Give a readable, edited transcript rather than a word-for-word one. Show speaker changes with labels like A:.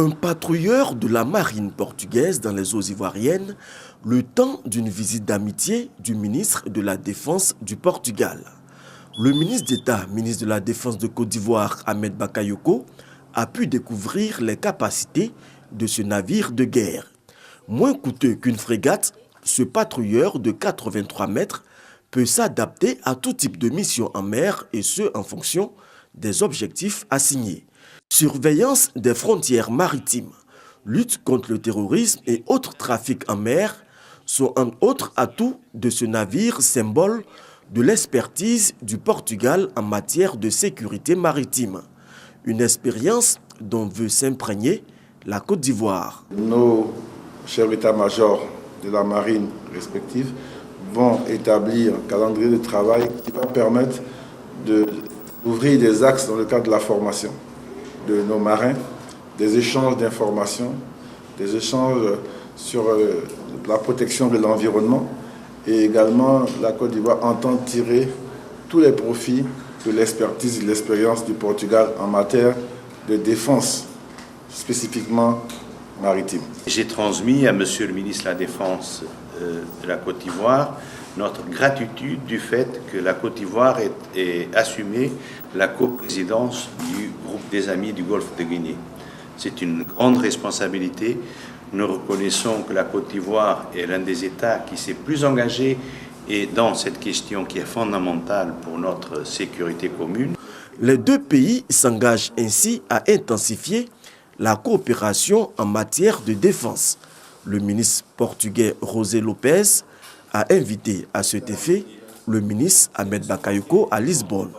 A: Un patrouilleur de la marine portugaise dans les eaux ivoiriennes, le temps d'une visite d'amitié du ministre de la Défense du Portugal. Le ministre d'État, ministre de la Défense de Côte d'Ivoire, Ahmed Bakayoko, a pu découvrir les capacités de ce navire de guerre. Moins coûteux qu'une frégate, ce patrouilleur de 83 mètres peut s'adapter à tout type de mission en mer et ce en fonction des objectifs assignés. Surveillance des frontières maritimes, lutte contre le terrorisme et autres trafics en mer sont un autre atout de ce navire symbole de l'expertise du Portugal en matière de sécurité maritime. Une expérience dont veut s'imprégner la Côte d'Ivoire.
B: Nos chefs d'état-major de la marine respective vont établir un calendrier de travail qui va permettre d'ouvrir des axes dans le cadre de la formation de nos marins, des échanges d'informations, des échanges sur la protection de l'environnement et également la Côte d'Ivoire entend tirer tous les profits de l'expertise et de l'expérience du Portugal en matière de défense, spécifiquement maritime.
C: J'ai transmis à Monsieur le ministre de la Défense de la Côte d'Ivoire notre gratitude du fait que la Côte d'Ivoire ait assumé la coprésidence du groupe des amis du Golfe de Guinée. C'est une grande responsabilité. Nous reconnaissons que la Côte d'Ivoire est l'un des États qui s'est plus engagé et dans cette question qui est fondamentale pour notre sécurité commune.
A: Les deux pays s'engagent ainsi à intensifier la coopération en matière de défense. Le ministre portugais José Lopes a invité à cet effet le ministre Ahmed Bakayoko à Lisbonne.